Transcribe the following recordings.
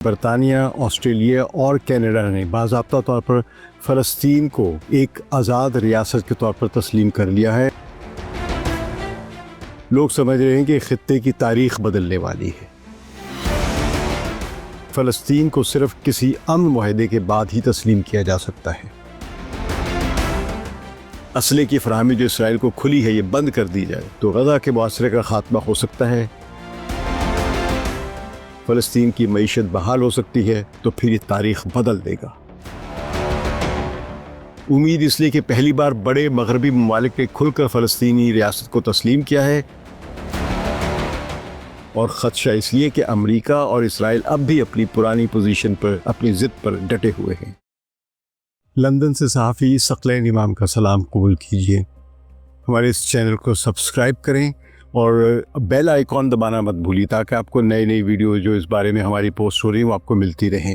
برطانیہ، آسٹریلیا اور کینیڈا نے باضابطہ طور پر فلسطین کو ایک آزاد ریاست کے طور پر تسلیم کر لیا ہے۔ لوگ سمجھ رہے ہیں کہ خطے کی تاریخ بدلنے والی ہے۔ فلسطین کو صرف کسی امن معاہدے کے بعد ہی تسلیم کیا جا سکتا ہے۔ اسلحے کی فراہمی جو اسرائیل کو کھلی ہے یہ بند کر دی جائے تو غزہ کے محاصرے کا خاتمہ ہو سکتا ہے، فلسطین کی معیشت بحال ہو سکتی ہے، تو پھر یہ تاریخ بدل دے گا۔ امید اس لیے کہ پہلی بار بڑے مغربی ممالک نے کھل کر فلسطینی ریاست کو تسلیم کیا ہے، اور خدشہ اس لیے کہ امریکہ اور اسرائیل اب بھی اپنی پرانی پوزیشن پر، اپنی ضد پر ڈٹے ہوئے ہیں۔ لندن سے صحافی ثقلین امام کا سلام قبول کیجیے۔ ہمارے اس چینل کو سبسکرائب کریں اور بیل آئیکن دبانا مت بھولیے تاکہ آپ کو نئی ویڈیو جو اس بارے میں ہماری پوسٹ ہو رہی ہیں وہ آپ کو ملتی رہیں۔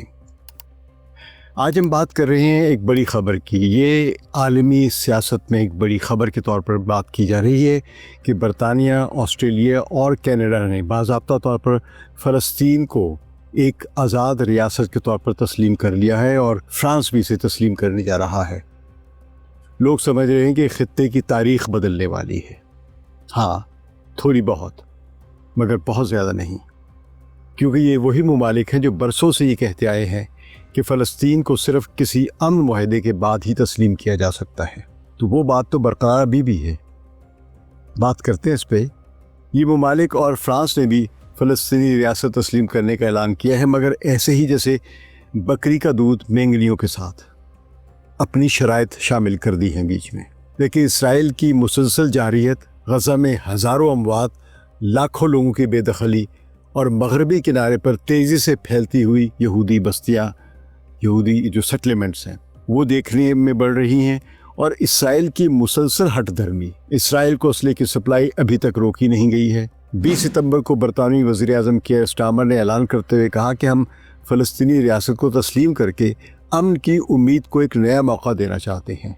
آج ہم بات کر رہے ہیں ایک بڑی خبر کی۔ یہ عالمی سیاست میں ایک بڑی خبر کے طور پر بات کی جا رہی ہے کہ برطانیہ، آسٹریلیا اور کینیڈا نے باضابطہ طور پر فلسطین کو ایک آزاد ریاست کے طور پر تسلیم کر لیا ہے، اور فرانس بھی اسے تسلیم کرنے جا رہا ہے۔ لوگ سمجھ رہے ہیں کہ خطے کی تاریخ بدلنے والی ہے۔ ہاں، تھوڑی بہت، مگر بہت زیادہ نہیں، کیونکہ یہ وہی ممالک ہیں جو برسوں سے یہ کہتے آئے ہیں کہ فلسطین کو صرف کسی امن معاہدے کے بعد ہی تسلیم کیا جا سکتا ہے۔ تو وہ بات تو برقرار ابھی بھی ہے، بات کرتے ہیں اس پہ۔ یہ ممالک اور فرانس نے بھی فلسطینی ریاست تسلیم کرنے کا اعلان کیا ہے، مگر ایسے ہی جیسے بکری کا دودھ مینگنیوں کے ساتھ اپنی شرائط شامل کر دی ہیں بیچ میں۔ لیکن اسرائیل کی مسلسل جارحیت، غزہ میں ہزاروں اموات، لاکھوں لوگوں کی بے دخلی، اور مغربی کنارے پر تیزی سے پھیلتی ہوئی یہودی بستیاں، یہودی جو سیٹلمنٹس ہیں، وہ دیکھنے میں بڑھ رہی ہیں، اور اسرائیل کی مسلسل ہٹ دھرمی، اسرائیل کو اسلحے کی سپلائی ابھی تک روکی نہیں گئی ہے۔ 20 ستمبر کو برطانوی وزیر اعظم کیئر سٹارمر نے اعلان کرتے ہوئے کہا کہ ہم فلسطینی ریاست کو تسلیم کر کے امن کی امید کو ایک نیا موقع دینا چاہتے ہیں۔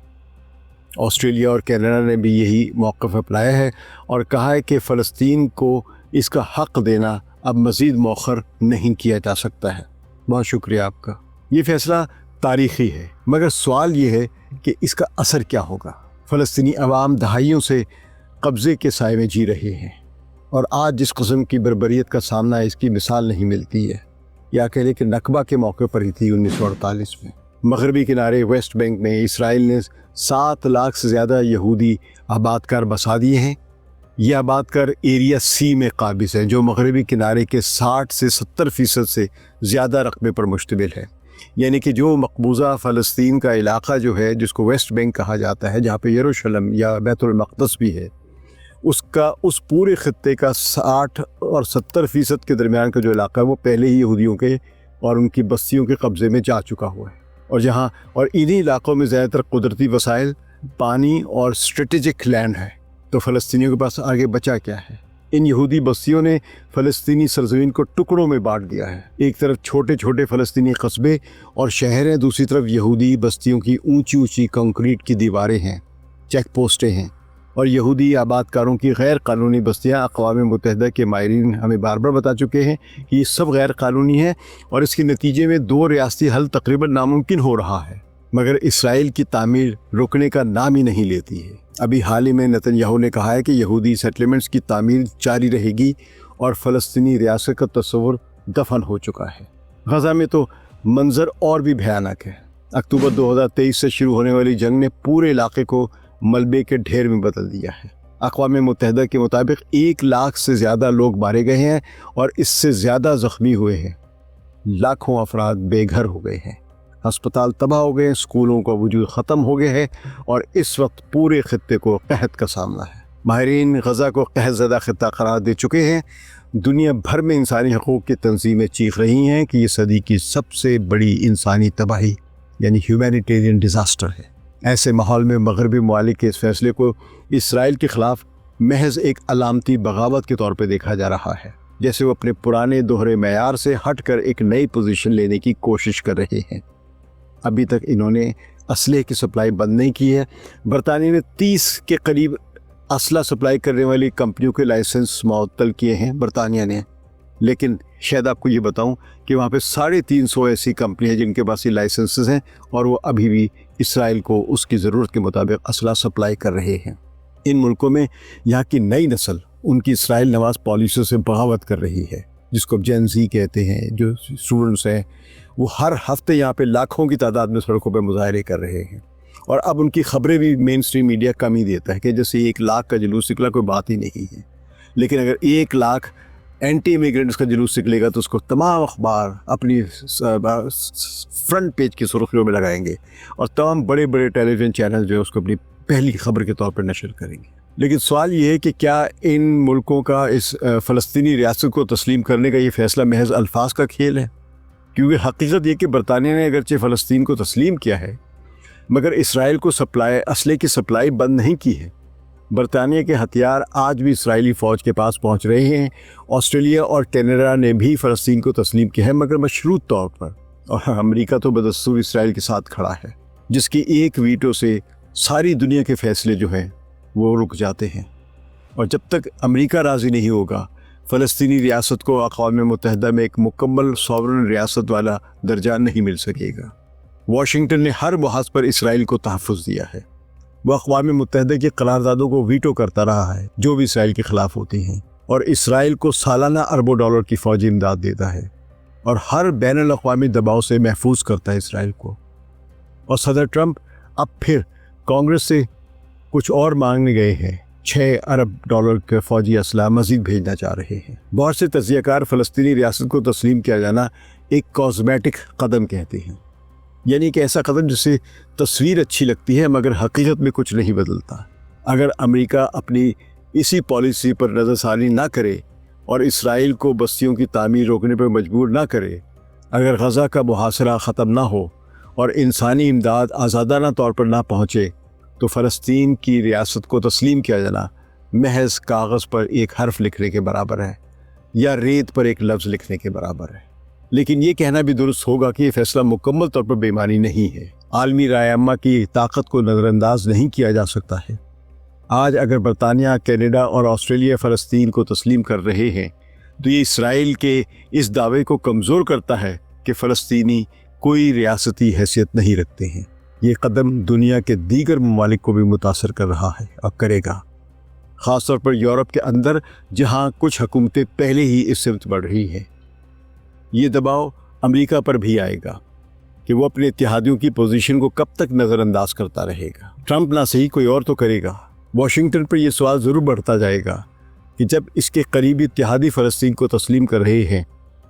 آسٹریلیا اور کینیڈا نے بھی یہی موقف اپنایا ہے اور کہا ہے کہ فلسطین کو اس کا حق دینا اب مزید مؤخر نہیں کیا جا سکتا ہے۔ بہت شکریہ آپ کا۔ یہ فیصلہ تاریخی ہے، مگر سوال یہ ہے کہ اس کا اثر کیا ہوگا۔ فلسطینی عوام دہائیوں سے قبضے کے سائے میں جی رہے ہیں، اور آج جس قسم کی بربریت کا سامنا اس کی مثال نہیں ملتی ہے، یا کہہ لیں کہ نکبہ کے موقع پر ہی تھی 1948 میں۔ مغربی کنارے ویسٹ بینک میں اسرائیل نے 7 لاکھ سے زیادہ یہودی آباد کار بسا دیے ہیں۔ یہ آباد کار ایریا سی میں قابض ہیں، جو مغربی کنارے کے 60 سے 70% سے زیادہ رقبے پر مشتمل ہے۔ یعنی کہ جو مقبوضہ فلسطین کا علاقہ جو ہے، جس کو ویسٹ بینک کہا جاتا ہے، جہاں پہ یروشلم یا بیت المقدس بھی ہے، اس پورے خطے کا 60 اور 70% کے درمیان کا جو علاقہ ہے وہ پہلے ہی یہودیوں کے اور ان کی بستیوں کے قبضے میں جا چکا ہوا ہے، اور انہی علاقوں میں زیادہ تر قدرتی وسائل، پانی اور اسٹریٹجک لینڈ ہے۔ تو فلسطینیوں کے پاس آگے بچا کیا ہے؟ ان یہودی بستیوں نے فلسطینی سرزمین کو ٹکڑوں میں بانٹ دیا ہے۔ ایک طرف چھوٹے چھوٹے فلسطینی قصبے اور شہر ہیں، دوسری طرف یہودی بستیوں کی اونچی اونچی کنکریٹ کی دیواریں ہیں، چیک پوسٹیں ہیں، اور یہودی آباد کاروں کی غیر قانونی بستیاں۔ اقوام متحدہ کے ماہرین ہمیں بار بار بتا چکے ہیں کہ یہ سب غیر قانونی ہیں، اور اس کے نتیجے میں 2 ریاستی حل تقریباً ناممکن ہو رہا ہے، مگر اسرائیل کی تعمیر رکنے کا نام ہی نہیں لیتی ہے۔ ابھی حال ہی میں نتنیاہو نے کہا ہے کہ یہودی سیٹلمنٹس کی تعمیر جاری رہے گی، اور فلسطینی ریاست کا تصور دفن ہو چکا ہے۔ غزہ میں تو منظر اور بھی بھیانک ہے۔ اکتوبر 2023 سے شروع ہونے والی جنگ نے پورے علاقے کو ملبے کے ڈھیر میں بدل دیا ہے۔ اقوام متحدہ کے مطابق 1 لاکھ سے زیادہ لوگ مارے گئے ہیں، اور اس سے زیادہ زخمی ہوئے ہیں۔ لاکھوں افراد بے گھر ہو گئے ہیں، ہسپتال تباہ ہو گئے ہیں، اسکولوں کا وجود ختم ہو گیا ہے، اور اس وقت پورے خطے کو قحط کا سامنا ہے۔ ماہرین غزہ کو قحط زدہ خطہ قرار دے چکے ہیں۔ دنیا بھر میں انسانی حقوق کی تنظیمیں چیخ رہی ہیں کہ یہ صدی کی سب سے بڑی انسانی تباہی یعنی ہیومینیٹیرین ڈیزاسٹر ہے۔ ایسے ماحول میں مغربی ممالک کے اس فیصلے کو اسرائیل کے خلاف محض ایک علامتی بغاوت کے طور پہ دیکھا جا رہا ہے، جیسے وہ اپنے پرانے دوہرے معیار سے ہٹ کر ایک نئی پوزیشن لینے کی کوشش کر رہے ہیں۔ ابھی تک انہوں نے اسلحے کی سپلائی بند نہیں کی ہے۔ برطانیہ نے 30 کے قریب اسلحہ سپلائی کرنے والی کمپنیوں کے لائسنس معطل کیے ہیں برطانیہ نے، لیکن شاید آپ کو یہ بتاؤں کہ وہاں پہ 350 ایسی کمپنی ہیں جن کے پاس یہ لائسنسز ہیں اور وہ ابھی بھی اسرائیل کو اس کی ضرورت کے مطابق اسلحہ سپلائی کر رہے ہیں۔ ان ملکوں میں یہاں کی نئی نسل ان کی اسرائیل نواز پالیسیوں سے بغاوت کر رہی ہے، جس کو جین زی کہتے ہیں۔ جو اسٹوڈنٹس ہیں وہ ہر ہفتے یہاں پہ لاکھوں کی تعداد میں سڑکوں پہ مظاہرے کر رہے ہیں، اور اب ان کی خبریں بھی مین اسٹریم میڈیا کم ہی دیتا ہے کہ جیسے 1 لاکھ کا جلوس نکلا کوئی بات ہی نہیں ہے۔ لیکن اگر 1 لاکھ اینٹی امیگرینٹس کا جلوس نکلے گا تو اس کو تمام اخبار اپنی فرنٹ پیج کی سرخیوں میں لگائیں گے، اور تمام بڑے بڑے ٹیلی ویژن چینل جو ہے اس کو اپنی پہلی خبر کے طور پر نشر کریں گے۔ لیکن سوال یہ ہے کہ کیا ان ملکوں کا اس فلسطینی ریاست کو تسلیم کرنے کا یہ فیصلہ محض الفاظ کا کھیل ہے؟ کیونکہ حقیقت یہ کہ برطانیہ نے اگرچہ فلسطین کو تسلیم کیا ہے مگر اسرائیل کو اسلحے کی سپلائی بند نہیں کی ہے۔ برطانیہ کے ہتھیار آج بھی اسرائیلی فوج کے پاس پہنچ رہے ہیں۔ آسٹریلیا اور کینیڈا نے بھی فلسطین کو تسلیم کیا ہے مگر مشروط طور پر، اور امریکہ تو بدستور اسرائیل کے ساتھ کھڑا ہے، جس کی ایک ویٹو سے ساری دنیا کے فیصلے جو ہیں وہ رک جاتے ہیں۔ اور جب تک امریکہ راضی نہیں ہوگا فلسطینی ریاست کو اقوام متحدہ میں ایک مکمل سوورن ریاست والا درجہ نہیں مل سکے گا۔ واشنگٹن نے ہر محاذ پر اسرائیل کو تحفظ دیا ہے۔ وہ اقوام متحدہ کی قراردادوں کو ویٹو کرتا رہا ہے جو بھی اسرائیل کے خلاف ہوتی ہیں، اور اسرائیل کو سالانہ اربوں ڈالر کی فوجی امداد دیتا ہے، اور ہر بین الاقوامی دباؤ سے محفوظ کرتا ہے اسرائیل کو۔ اور صدر ٹرمپ اب پھر کانگریس سے کچھ اور مانگنے گئے ہیں، 6 ارب ڈالر کے فوجی اسلحہ مزید بھیجنا چاہ رہے ہیں۔ بہت سے تجزیہ کار فلسطینی ریاست کو تسلیم کیا جانا ایک کاسمیٹک قدم کہتے ہیں، یعنی ایک ایسا قدم جس سے تصویر اچھی لگتی ہے مگر حقیقت میں کچھ نہیں بدلتا۔ اگر امریکہ اپنی اسی پالیسی پر نظر ثانی نہ کرے اور اسرائیل کو بستیوں کی تعمیر روکنے پر مجبور نہ کرے، اگر غزہ کا محاصرہ ختم نہ ہو اور انسانی امداد آزادانہ طور پر نہ پہنچے، تو فلسطین کی ریاست کو تسلیم کیا جانا محض کاغذ پر ایک حرف لکھنے کے برابر ہے، یا ریت پر ایک لفظ لکھنے کے برابر ہے۔ لیکن یہ کہنا بھی درست ہوگا کہ یہ فیصلہ مکمل طور پر بے معنی نہیں ہے۔ عالمی رائے عامہ کی طاقت کو نظر انداز نہیں کیا جا سکتا ہے۔ آج اگر برطانیہ، کینیڈا اور آسٹریلیا فلسطین کو تسلیم کر رہے ہیں تو یہ اسرائیل کے اس دعوے کو کمزور کرتا ہے کہ فلسطینی کوئی ریاستی حیثیت نہیں رکھتے ہیں۔ یہ قدم دنیا کے دیگر ممالک کو بھی متاثر کر رہا ہے اور کرے گا، خاص طور پر یورپ کے اندر جہاں کچھ حکومتیں پہلے ہی اس سمت بڑھ رہی ہیں۔ یہ دباؤ امریکہ پر بھی آئے گا کہ وہ اپنے اتحادیوں کی پوزیشن کو کب تک نظر انداز کرتا رہے گا۔ ٹرمپ نہ صحیح کوئی اور تو کرے گا۔ واشنگٹن پر یہ سوال ضرور بڑھتا جائے گا کہ جب اس کے قریبی اتحادی فلسطین کو تسلیم کر رہے ہیں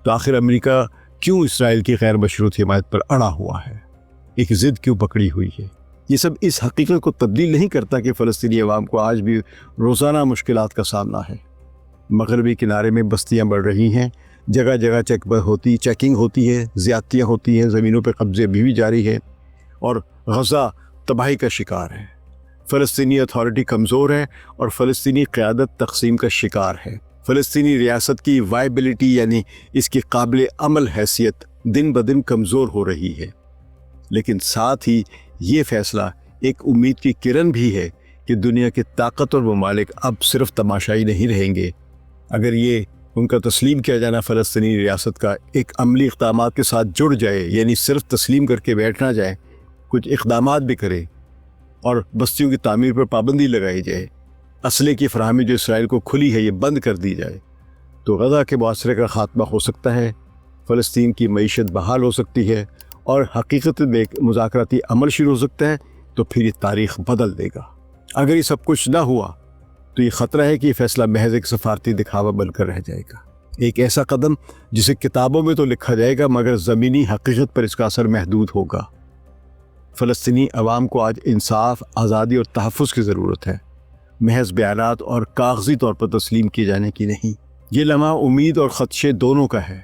تو آخر امریکہ کیوں اسرائیل کی غیر مشروط حمایت پر اڑا ہوا ہے، ایک ضد کیوں پکڑی ہوئی ہے۔ یہ سب اس حقیقت کو تبدیل نہیں کرتا کہ فلسطینی عوام کو آج بھی روزانہ مشکلات کا سامنا ہے۔ مغربی کنارے میں بستیاں بڑھ رہی ہیں، جگہ جگہ چیکنگ ہوتی ہے، زیادتیاں ہوتی ہیں، زمینوں پہ قبضے ابھی بھی جاری ہے، اور غزہ تباہی کا شکار ہے۔ فلسطینی اتھارٹی کمزور ہے اور فلسطینی قیادت تقسیم کا شکار ہے۔ فلسطینی ریاست کی وائبلٹی یعنی اس کی قابل عمل حیثیت دن بدن کمزور ہو رہی ہے۔ لیکن ساتھ ہی یہ فیصلہ ایک امید کی کرن بھی ہے کہ دنیا کے طاقتور ممالک اب صرف تماشائی نہیں رہیں گے۔ اگر یہ ان کا تسلیم کیا جانا فلسطینی ریاست کا ایک عملی اقدامات کے ساتھ جڑ جائے، یعنی صرف تسلیم کر کے بیٹھ نہ جائے، کچھ اقدامات بھی کرے اور بستیوں کی تعمیر پر پابندی لگائی جائے، اسلحے کی فراہمی جو اسرائیل کو کھلی ہے یہ بند کر دی جائے، تو غزہ کے محاصرے کا خاتمہ ہو سکتا ہے، فلسطین کی معیشت بحال ہو سکتی ہے، اور حقیقت میں ایک مذاکراتی عمل شروع ہو سکتا ہے، تو پھر یہ تاریخ بدل دے گا۔ اگر یہ سب کچھ نہ ہوا تو یہ خطرہ ہے کہ یہ فیصلہ محض ایک سفارتی دکھاوا بن کر رہ جائے گا، ایک ایسا قدم جسے کتابوں میں تو لکھا جائے گا مگر زمینی حقیقت پر اس کا اثر محدود ہوگا۔ فلسطینی عوام کو آج انصاف، آزادی اور تحفظ کی ضرورت ہے، محض بیانات اور کاغذی طور پر تسلیم کیے جانے کی نہیں۔ یہ لمحہ امید اور خدشے دونوں کا ہے۔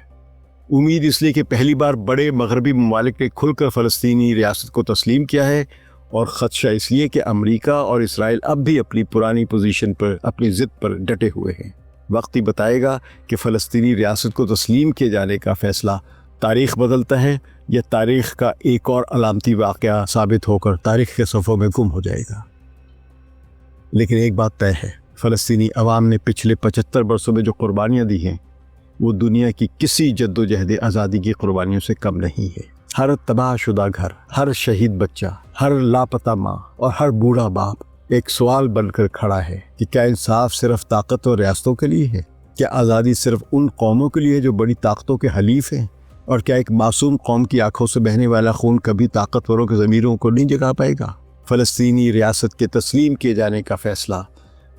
امید اس لیے کہ پہلی بار بڑے مغربی ممالک نے کھل کر فلسطینی ریاست کو تسلیم کیا ہے، اور خدشہ اس لیے کہ امریکہ اور اسرائیل اب بھی اپنی پرانی پوزیشن پر، اپنی ضد پر ڈٹے ہوئے ہیں۔ وقت ہی بتائے گا کہ فلسطینی ریاست کو تسلیم کیے جانے کا فیصلہ تاریخ بدلتا ہے یا تاریخ کا ایک اور علامتی واقعہ ثابت ہو کر تاریخ کے صفحوں میں گم ہو جائے گا۔ لیکن ایک بات طے ہے، فلسطینی عوام نے پچھلے 75 برسوں میں جو قربانیاں دی ہیں وہ دنیا کی کسی جد و جہد آزادی کی قربانیوں سے کم نہیں ہے۔ ہر تباہ شدہ گھر، ہر شہید بچہ، ہر لاپتہ ماں اور ہر بوڑھا باپ ایک سوال بن کر کھڑا ہے کہ کیا انصاف صرف طاقت اور ریاستوں کے لیے ہے؟ کیا آزادی صرف ان قوموں کے لیے جو بڑی طاقتوں کے حلیف ہیں؟ اور کیا ایک معصوم قوم کی آنکھوں سے بہنے والا خون کبھی طاقتوروں کے ضمیروں کو نہیں جگا پائے گا؟ فلسطینی ریاست کے تسلیم کیے جانے کا فیصلہ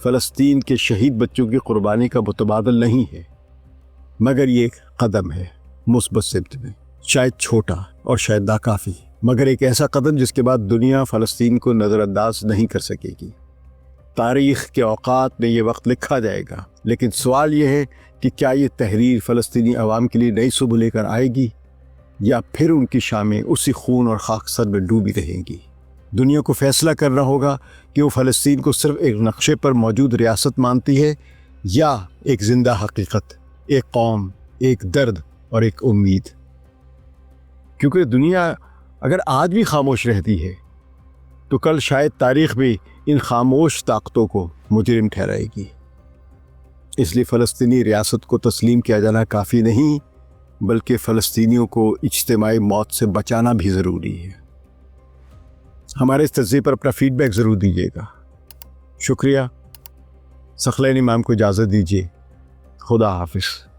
فلسطین کے شہید بچوں کی قربانی کا متبادل نہیں ہے، مگر یہ ایک قدم ہے مثبت سمت میں، شاید چھوٹا اور شاید ناکافی، مگر ایک ایسا قدم جس کے بعد دنیا فلسطین کو نظر انداز نہیں کر سکے گی۔ تاریخ کے اوقات میں یہ وقت لکھا جائے گا، لیکن سوال یہ ہے کہ کیا یہ تحریر فلسطینی عوام کے لیے نئی صبح لے کر آئے گی، یا پھر ان کی شامیں اسی خون اور خاکستر میں ڈوبی رہیں گی؟ دنیا کو فیصلہ کرنا ہوگا کہ وہ فلسطین کو صرف ایک نقشے پر موجود ریاست مانتی ہے یا ایک زندہ حقیقت، ایک قوم، ایک درد اور ایک امید۔ کیونکہ دنیا اگر آج بھی خاموش رہتی ہے تو کل شاید تاریخ بھی ان خاموش طاقتوں کو مجرم ٹھہرائے گی۔ اس لیے فلسطینی ریاست کو تسلیم کیا جانا کافی نہیں، بلکہ فلسطینیوں کو اجتماعی موت سے بچانا بھی ضروری ہے۔ ہمارے اس تجزیے پر اپنا فیڈ بیک ضرور دیجیے گا۔ شکریہ۔ ثقلین امام کو اجازت دیجیے۔ خدا حافظ۔